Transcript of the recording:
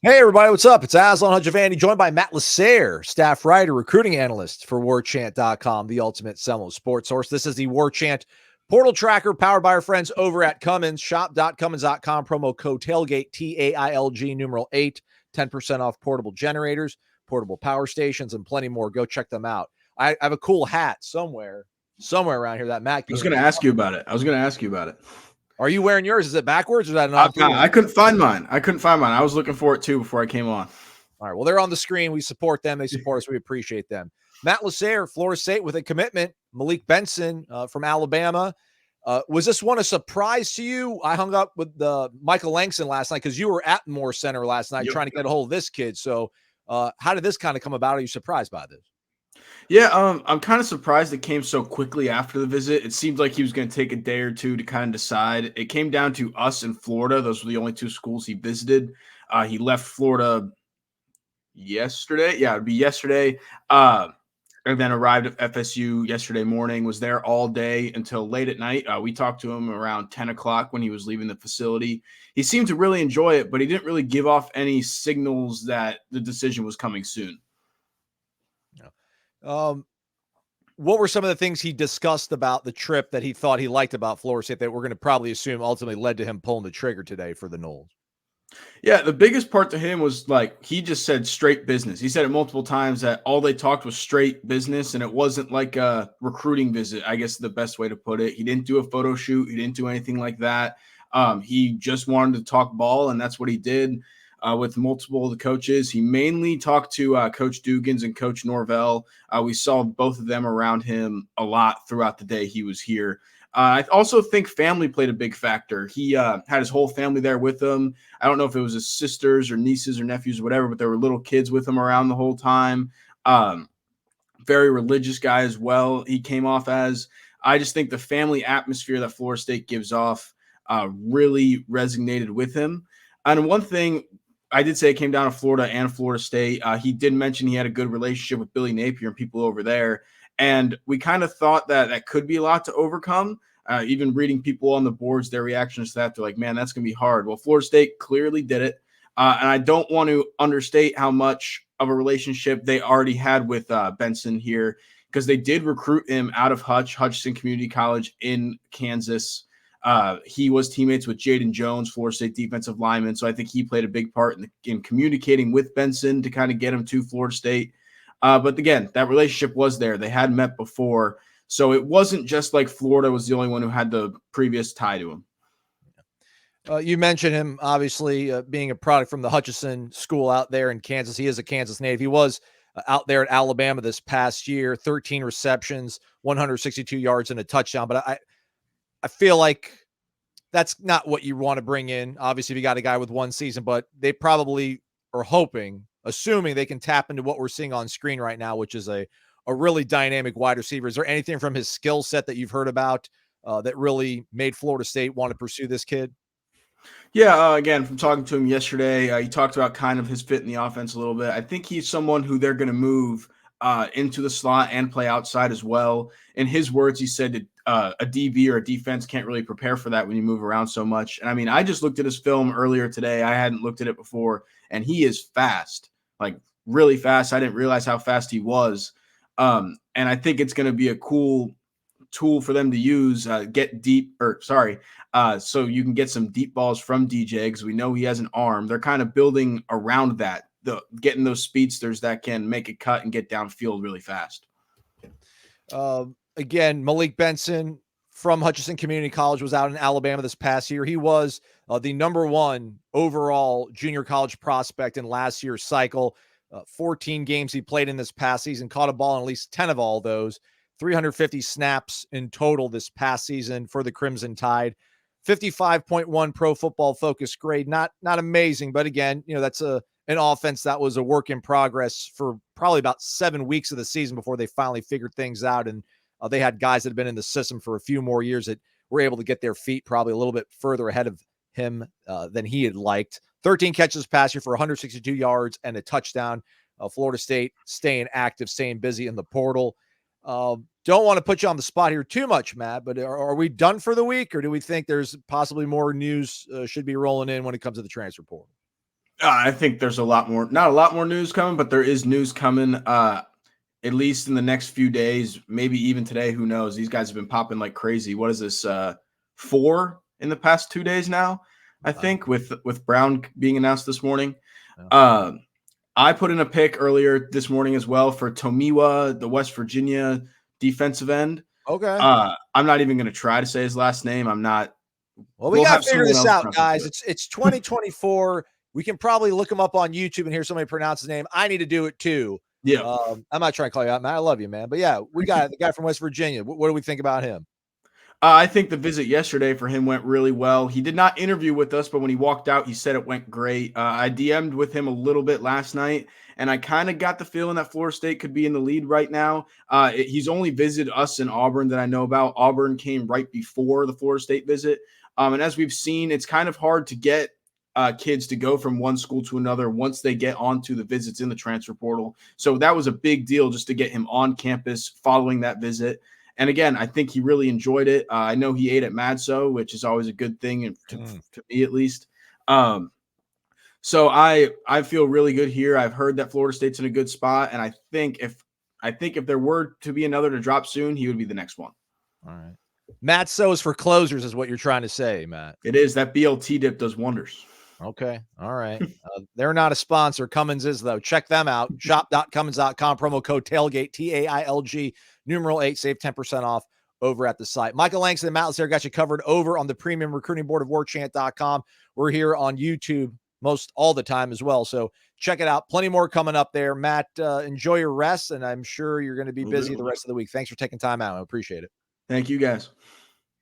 Hey, everybody, what's up? It's Aslan Hajivandi, joined by Matt LaSerre, staff writer, recruiting analyst for Warchant.com, the ultimate Seminoles sports source. This is the Warchant portal tracker powered by our friends over at Cummins. Shop.cummins.com, promo code TAILGATE, TAILG, numeral 8, 10% off portable generators, portable power stations, and plenty more. Go check them out. I have a cool hat somewhere around here that Matt I was gave going me. to ask you about it. Are you wearing yours? Is it backwards or is that an I couldn't find mine. I was looking for it too before I came on. All right. Well, they're on the screen. We support them. They support us. We appreciate them. Matt LaSerre, Florida State with a commitment. Malik Benson from Alabama. Was this one a surprise to you? I hung up with Michael Langston last night because you were at Moore Center last night trying to get a hold of this kid. So how did this kind of come about? Are you surprised by this? Yeah, I'm kind of surprised it came so quickly after the visit. It seemed like he was going to take a day or two to kind of decide. It came down to us in Florida. Those were the only two schools he visited. He left Florida yesterday. Yeah, it'd be yesterday. And then arrived at FSU yesterday morning, was there all day until late at night. We talked to him around 10 o'clock when he was leaving the facility. He seemed to really enjoy it, but he didn't really give off any signals that the decision was coming soon. What were some of the things he discussed about the trip that he thought he liked about Florida State that we're going to probably assume ultimately led to him pulling the trigger today for the Noles? Yeah, the biggest part to him was like he just said straight business. He said it multiple times that all they talked was straight business, and it wasn't like a recruiting visit, I guess the best way to put it. He didn't do a photo shoot. He didn't do anything like that. He just wanted to talk ball, and that's what he did with multiple of the coaches. He mainly talked to Coach Dugans and Coach Norvell. We saw both of them around him a lot throughout the day he was here. I also think family played a big factor. He had his whole family there with him. I don't know if it was his sisters or nieces or nephews or whatever, but there were little kids with him around the whole time. Very religious guy as well. He came off as. I just think the family atmosphere that Florida State gives off really resonated with him. And one thing I did say it came down to Florida and Florida State. He did mention he had a good relationship with Billy Napier and people over there. And we kind of thought that could be a lot to overcome. Even reading people on the boards, their reactions to that, they're like, man, that's going to be hard. Well, Florida State clearly did it. And I don't want to understate how much of a relationship they already had with Benson here because they did recruit him out of Hutchinson Community College in Kansas. He was teammates with Jaden Jones, Florida State defensive lineman. So I think he played a big part in communicating with Benson to kind of get him to Florida State. But again, that relationship was there. They had met before. So it wasn't just like Florida was the only one who had the previous tie to him. You mentioned him, obviously, being a product from the Hutchinson school out there in Kansas. He is a Kansas native. He was out there at Alabama this past year, 13 receptions, 162 yards, and a touchdown. But I feel like that's not what you want to bring in. Obviously, you got a guy with one season, but they probably are assuming they can tap into what we're seeing on screen right now, which is a really dynamic wide receiver. Is there anything from his skill set that you've heard about that really made Florida State want to pursue this kid? Yeah, again, from talking to him yesterday, he talked about kind of his fit in the offense a little bit. I think he's someone who they're going to move into the slot and play outside as well. In his words, he said a DB or a defense can't really prepare for that when you move around so much. And I mean, I just looked at his film earlier today. I hadn't looked at it before, and he is fast, like really fast. I didn't realize how fast he was. And I think it's going to be a cool tool for them to use, so you can get some deep balls from DJ because we know he has an arm. They're kind of building around that, getting those speedsters that can make a cut and get downfield really fast. Again, Malik Benson from Hutchinson Community College was out in Alabama this past year. He was the number one overall junior college prospect in last year's cycle. 14 games he played in this past season, caught a ball in at least 10 of all those. 350 snaps in total this past season for the Crimson Tide. 55.1 Pro Football Focus grade. Not amazing, but again, that's an offense that was a work in progress for probably about 7 weeks of the season before they finally figured things out. And they had guys that had been in the system for a few more years that were able to get their feet probably a little bit further ahead of him than he had liked. 13 catches past year for 162 yards and a touchdown. Florida State staying active, staying busy in the portal. Don't want to put you on the spot here too much, Matt, but are we done for the week, or do we think there's possibly more news should be rolling in when it comes to the transfer portal? I think there's not a lot more news coming, but there is news coming. At least in the next few days, maybe even today. Who knows? These guys have been popping like crazy. What is this? 4 in the past 2 days now, I think, with Brown being announced this morning. Yeah. I put in a pick earlier this morning as well for Tomiwa, the West Virginia defensive end. Okay. I'm not even going to try to say his last name. I'm not. Well, we We'll got have to figure someone this else out, pronounce guys. it. It's 2024. We can probably look him up on YouTube and hear somebody pronounce his name. I need to do it too. Yeah. I'm not trying to call you out, man. I love you, man. But yeah, we got the guy from West Virginia. What do we think about him? I think the visit yesterday for him went really well. He did not interview with us, but when he walked out, he said it went great. I DM'd with him a little bit last night, and I kind of got the feeling that Florida State could be in the lead right now. He's only visited us in Auburn that I know about. Auburn came right before the Florida State visit. And as we've seen, it's kind of hard to get kids to go from one school to another once they get onto the visits in the transfer portal. So that was a big deal just to get him on campus following that visit. And again, I think he really enjoyed it. I know he ate at Madso, which is always a good thing to me, at least. So I feel really good here. I've heard that Florida State's in a good spot, and I think if there were to be another to drop soon, he would be the next one. All right, Madso is for closers, is what you're trying to say, Matt. It is. That BLT dip does wonders. Okay. All right. They're not a sponsor. Cummins is, though. Check them out. Shop.cummins.com. Promo code TAILGATE, TAILG, numeral 8. Save 10% off over at the site. Michael Langston and Matt LaSerre got you covered over on the premium recruiting board of Warchant.com. We're here on YouTube most all the time as well. So check it out. Plenty more coming up there. Matt, enjoy your rest, and I'm sure you're going to be busy the rest of the week. Thanks for taking time out. I appreciate it. Thank you, guys.